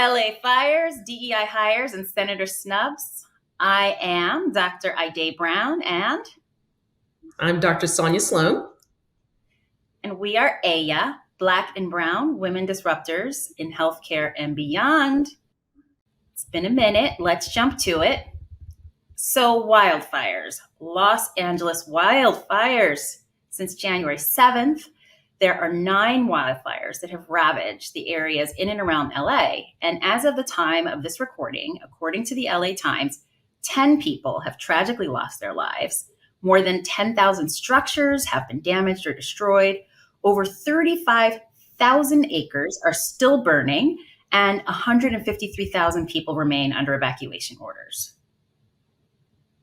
LA fires, DEI hires, and Senator snubs. I am Dr. Haydee Brown and I'm Dr. Sonya Sloan. And we are eh-yah, Black and Brown Women Disruptors in Healthcare and Beyond. It's been a minute. Let's jump to it. So wildfires, Los Angeles wildfires. Since January 7th, there are 9 wildfires that have ravaged the areas in and around LA. And as of the time of this recording, according to the LA Times, 10 people have tragically lost their lives. More than 10,000 structures have been damaged or destroyed. Over 35,000 acres are still burning, and 153,000 people remain under evacuation orders.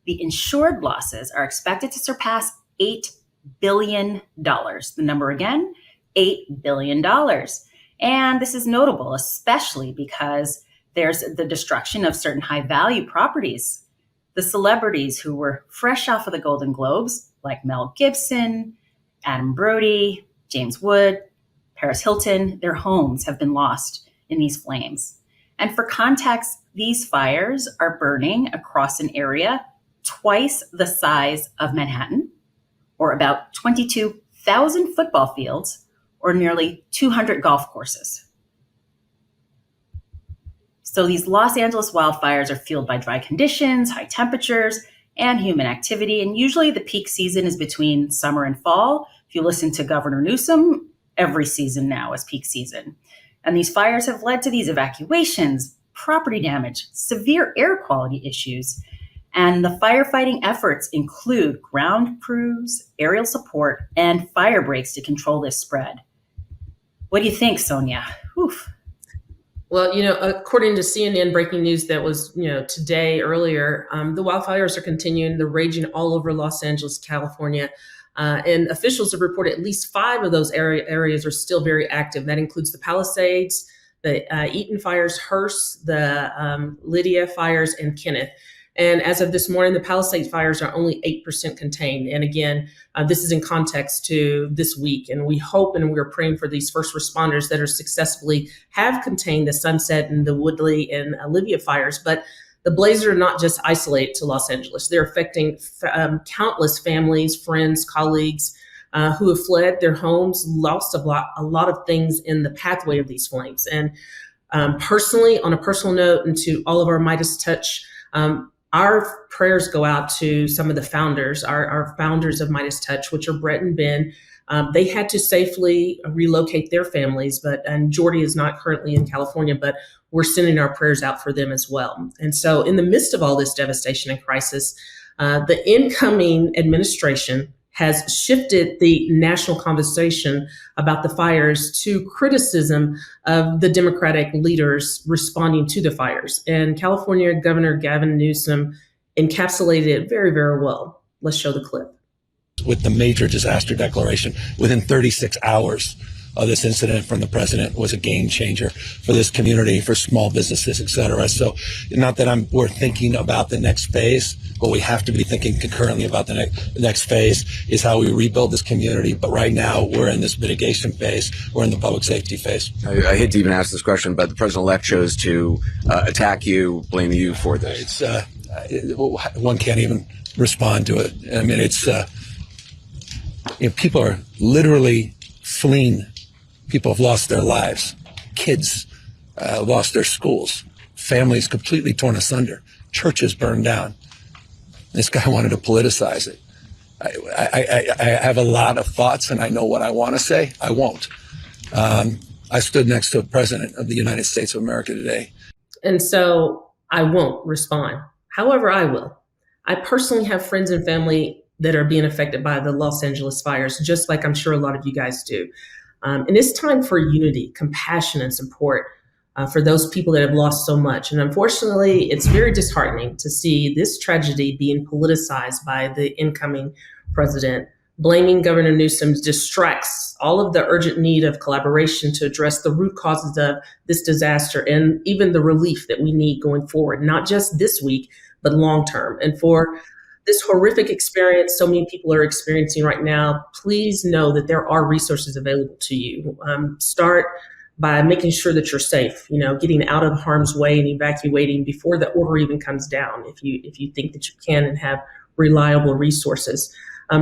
The insured losses are expected to surpass $8 billion. The number again, $8 billion. And this is notable, especially because there's the destruction of certain high-value properties. The celebrities who were fresh off of the Golden Globes, like Mel Gibson, Adam Brody, James Wood, Paris Hilton, their homes have been lost in these flames. And for context, these fires are burning across an area twice the size of Manhattan, or about 22,000 football fields, or nearly 200 golf courses. So these Los Angeles wildfires are fueled by dry conditions, high temperatures, and human activity. And usually the peak season is between summer and fall. If you listen to Governor Newsom, every season now is peak season. And these fires have led to these evacuations, property damage, severe air quality issues. And the firefighting efforts include ground crews, aerial support, and fire breaks to control this spread. What do you think, Sonya? Oof. Well, according to CNN breaking news that was, today earlier, the wildfires are continuing. They're raging all over Los Angeles, California. And officials have reported at least 5 of those areas are still very active. That includes the Palisades, the Eaton fires, Hearst, the Lydia fires, and Kenneth. And as of this morning, the Palisades fires are only 8% contained. And again, this is in context to this week. And we hope and we're praying for these first responders that are successfully have contained the Sunset and the Woodley and Olivia fires. But the blazes are not just isolated to Los Angeles. They're affecting countless families, friends, colleagues who have fled their homes, lost a lot of things in the pathway of these flames. And personally, on a personal note, and to all of our MeidasTouch, our prayers go out to some of the founders, our founders of MeidasTouch, which are Brett and Ben. They had to safely relocate their families, and Jordy is not currently in California, but we're sending our prayers out for them as well. And so in the midst of all this devastation and crisis, the incoming administration has shifted the national conversation about the fires to criticism of the Democratic leaders responding to the fires. And California Governor Gavin Newsom encapsulated it very, very well. Let's show the clip. With the major disaster declaration within 36 hours of this incident from the president was a game changer for this community, for small businesses, et cetera. So not that we're thinking about the next phase, but we have to be thinking concurrently about the next phase is how we rebuild this community. But right now we're in this mitigation phase. We're in the public safety phase. I hate to even ask this question, but the president-elect chose to attack you, blame you for this. One can't even respond to it. I mean, people are literally fleeing. People have lost their lives. Kids lost their schools. Families completely torn asunder. Churches burned down. This guy wanted to politicize it. I have a lot of thoughts, and I know what I want to say. I won't. I stood next to a president of the United States of America today. And so I won't respond. However, I will. I personally have friends and family that are being affected by the Los Angeles fires, just like I'm sure a lot of you guys do. And it's time for unity, compassion, and support for those people that have lost so much. And unfortunately, it's very disheartening to see this tragedy being politicized by the incoming president. Blaming Governor Newsom distracts all of the urgent need of collaboration to address the root causes of this disaster and even the relief that we need going forward, not just this week, but long term. And for this horrific experience so many people are experiencing right now, please know that there are resources available to you. Start by making sure that you're safe, getting out of harm's way and evacuating before the order even comes down, if you think that you can and have reliable resources.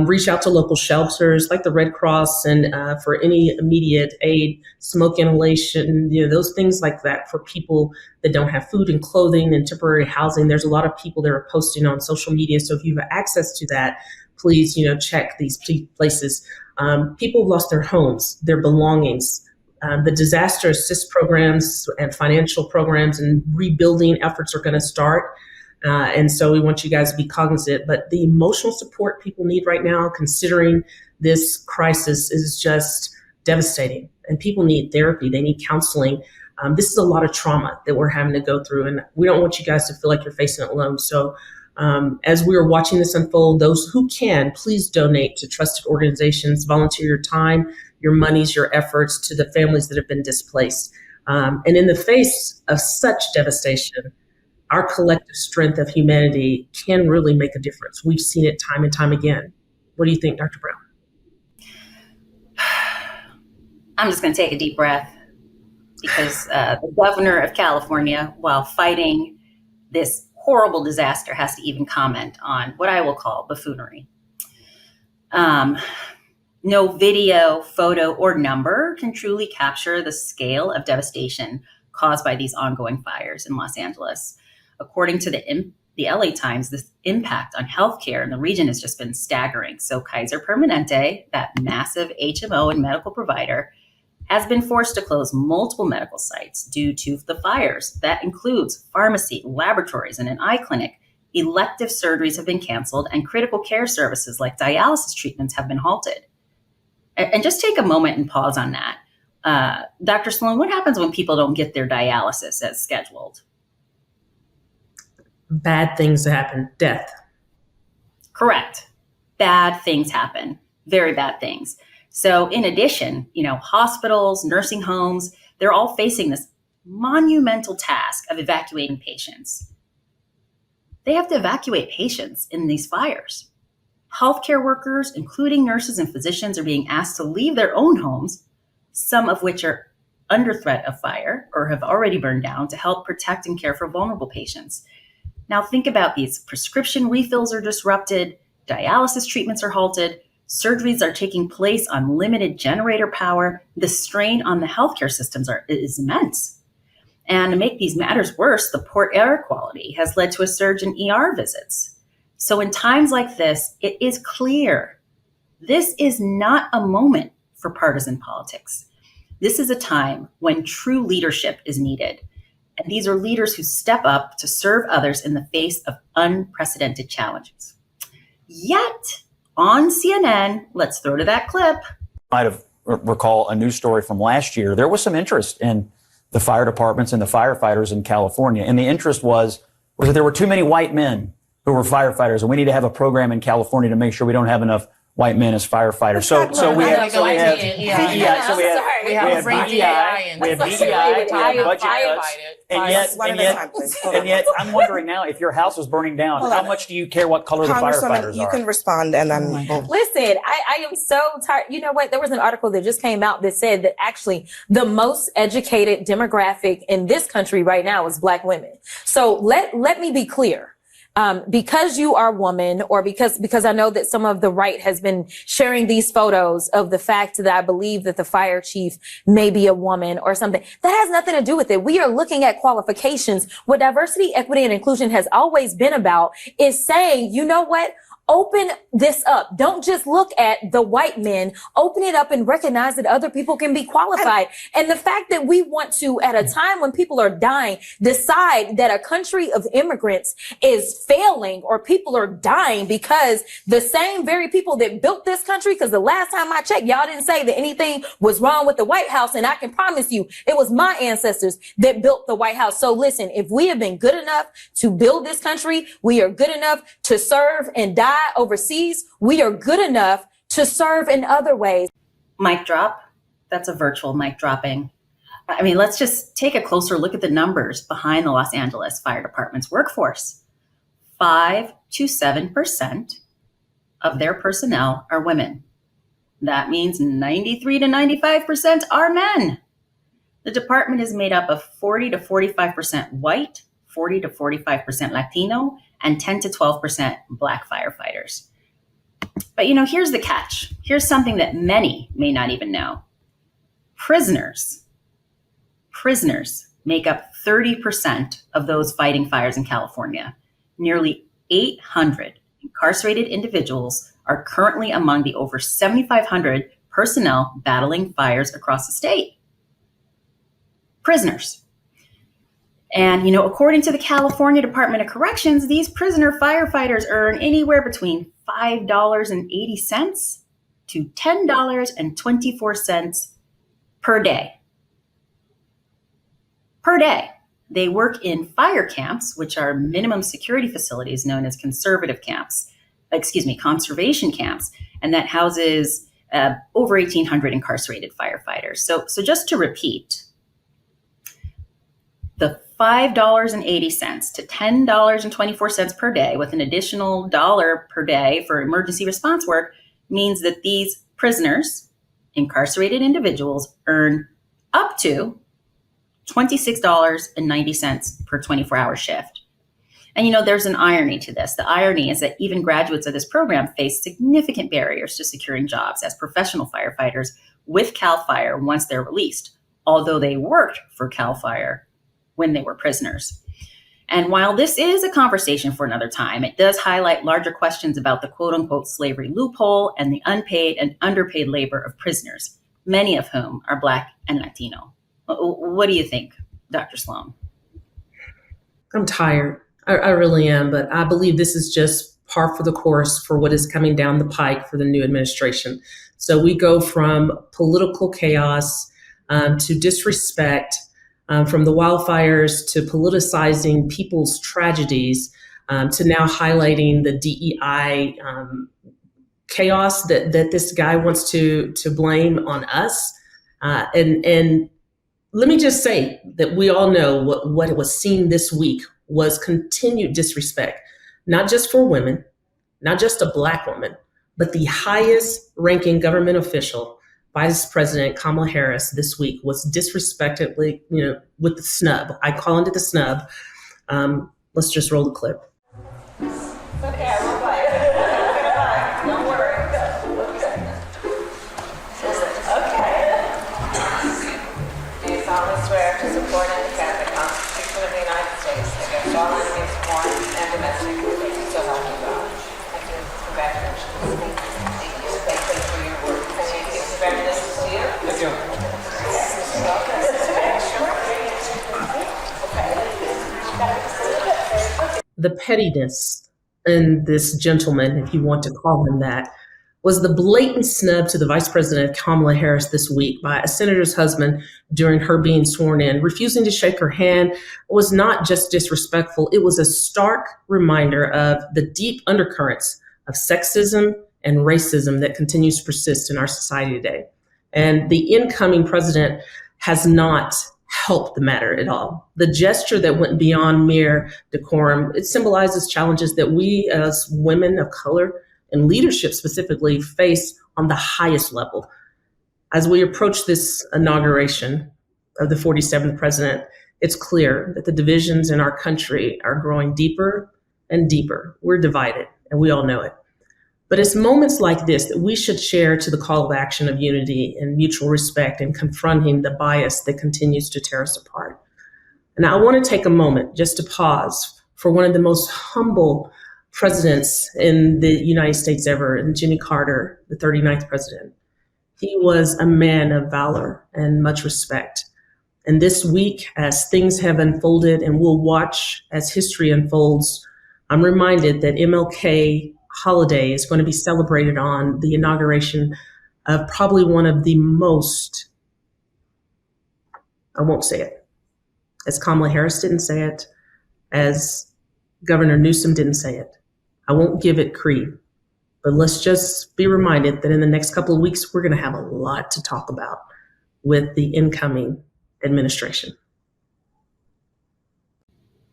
Reach out to local shelters like the Red Cross and for any immediate aid, smoke inhalation, those things like that for people that don't have food and clothing and temporary housing. There's a lot of people that are posting on social media. So if you have access to that, please, check these places. People have lost their homes, their belongings. The disaster assist programs and financial programs and rebuilding efforts are going to start. And so we want you guys to be cognizant, but the emotional support people need right now, considering this crisis, is just devastating. And people need therapy. They need counseling. This is a lot of trauma that we're having to go through. And we don't want you guys to feel like you're facing it alone. So as we are watching this unfold, those who can, please donate to trusted organizations, volunteer your time, your monies, your efforts to the families that have been displaced. And in the face of such devastation, our collective strength of humanity can really make a difference. We've seen it time and time again. What do you think, Dr. Brown? I'm just going to take a deep breath because the governor of California, while fighting this horrible disaster, has to even comment on what I will call buffoonery. No video, photo, or number can truly capture the scale of devastation caused by these ongoing fires in Los Angeles. According to the LA Times, the impact on healthcare in the region has just been staggering. So Kaiser Permanente, that massive HMO and medical provider, has been forced to close multiple medical sites due to the fires. That includes pharmacy, laboratories, and an eye clinic. Elective surgeries have been canceled, and critical care services like dialysis treatments have been halted. And just take a moment and pause on that. Dr. Sloan, what happens when people don't get their dialysis as scheduled? Bad things happen. Death. Correct. Bad things happen. Very bad things. So in addition, hospitals, nursing homes, they're all facing this monumental task of evacuating patients. They have to evacuate patients in these fires. Healthcare workers, including nurses and physicians, are being asked to leave their own homes, some of which are under threat of fire or have already burned down, to help protect and care for vulnerable patients. Now think about these. Prescription refills are disrupted, dialysis treatments are halted, surgeries are taking place on limited generator power. The strain on the healthcare systems is immense. And to make these matters worse, the poor air quality has led to a surge in ER visits. So in times like this, it is clear this is not a moment for partisan politics. This is a time when true leadership is needed. And these are leaders who step up to serve others in the face of unprecedented challenges. Yet, on CNN, let's throw to that clip. Might have recall a news story from last year. There was some interest in the fire departments and the firefighters in California. And the interest was that there were too many white men who were firefighters. And we need to have a program in California to make sure we don't have enough white men as firefighters. So we have and yet I'm wondering now, if your house is burning down, how much do you care what color the firefighters you are? can respond and then Listen, I am so tired. You know what? There was an article that just came out that said that actually the most educated demographic in this country right now is Black women. So let me be clear. Because you are a woman, or because I know that some of the right has been sharing these photos of the fact that I believe that the fire chief may be a woman or something, that has nothing to do with it. We are looking at qualifications. What diversity, equity, and inclusion has always been about is saying, you know what? Open this up. Don't just look at the white men. Open it up and recognize that other people can be qualified. And the fact that we want to, at a time when people are dying, decide that a country of immigrants is failing, or people are dying because the same very people that built this country, because the last time I checked, y'all didn't say that anything was wrong with the White House. And I can promise you it was my ancestors that built the White House. So listen, if we have been good enough to build this country, we are good enough to serve and die overseas, we are good enough to serve in other ways. Mic drop. That's a virtual mic dropping. I mean, let's just take a closer look at the numbers behind the Los Angeles Fire Department's workforce. 5 to 7% of their personnel are women. That means 93 to 95% are men. The department is made up of 40 to 45% white, 40 to 45% Latino, and 10 to 12% Black firefighters. But here's the catch. Here's something that many may not even know. Prisoners make up 30% of those fighting fires in California. Nearly 800 incarcerated individuals are currently among the over 7,500 personnel battling fires across the state. Prisoners. And, according to the California Department of Corrections, these prisoner firefighters earn anywhere between $5.80 to $10.24 per day. Per day. They work in fire camps, which are minimum security facilities known as conservation camps, and that houses over 1,800 incarcerated firefighters. So just to repeat, the $5.80 to $10.24 per day with an additional dollar per day for emergency response work means that these prisoners, incarcerated individuals, earn up to $26.90 per 24-hour shift. And there's an irony to this. The irony is that even graduates of this program face significant barriers to securing jobs as professional firefighters with CAL FIRE once they're released, although they worked for CAL FIRE when they were prisoners. And while this is a conversation for another time, it does highlight larger questions about the quote unquote slavery loophole and the unpaid and underpaid labor of prisoners, many of whom are Black and Latino. What do you think, Dr. Sloan? I'm tired. I really am, but I believe this is just par for the course for what is coming down the pike for the new administration. So we go from political chaos to disrespect, from the wildfires to politicizing people's tragedies, to now highlighting the DEI chaos that this guy wants to blame on us. And let me just say that we all know what was seen this week was continued disrespect, not just for women, not just a Black woman, but the highest ranking government official, Vice President Kamala Harris, this week was disrespectfully, with the snub. I call it the snub. Let's just roll the clip. Okay, we'll play it. Don't worry. Okay. Do you solemnly swear to support and defend the Constitution of the United States against all enemies, foreign and domestic, so help you God? Thank you. Congratulations. Thank you. Thank you for your work. Thank you. Congratulations to you. Thank you. The pettiness in this gentleman, if you want to call him that, was the blatant snub to the Vice President Kamala Harris this week by a senator's husband during her being sworn in. Refusing to shake her hand was not just disrespectful, it was a stark reminder of the deep undercurrents of sexism and racism that continues to persist in our society today. And the incoming president has not helped the matter at all. The gesture that went beyond mere decorum, it symbolizes challenges that we as women of color and leadership specifically face on the highest level. As we approach this inauguration of the 47th president, it's clear that the divisions in our country are growing deeper and deeper. We're divided, and we all know it. But it's moments like this that we should share to the call of action of unity and mutual respect and confronting the bias that continues to tear us apart. And I want to take a moment just to pause for one of the most humble presidents in the United States ever, and Jimmy Carter, the 39th president. He was a man of valor and much respect. And this week, as things have unfolded and we'll watch as history unfolds, I'm reminded that MLK holiday is going to be celebrated on the inauguration of probably one of the most, I won't say it, as Kamala Harris didn't say it, as Governor Newsom didn't say it. I won't give it creed, but let's just be reminded that in the next couple of weeks, we're going to have a lot to talk about with the incoming administration.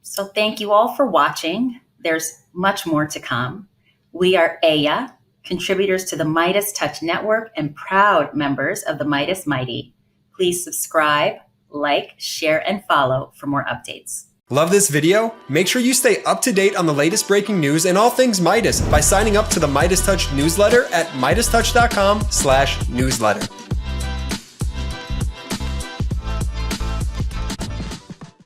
So thank you all for watching. There's much more to come. We are eh-yah, contributors to the MeidasTouch network and proud members of the Meidas Mighty. Please subscribe, Like, share, and follow for more updates. Love this video? Make sure you stay up to date on the latest breaking news and all things Meidas by signing up to the MeidasTouch newsletter at MeidasTouch.com/newsletter.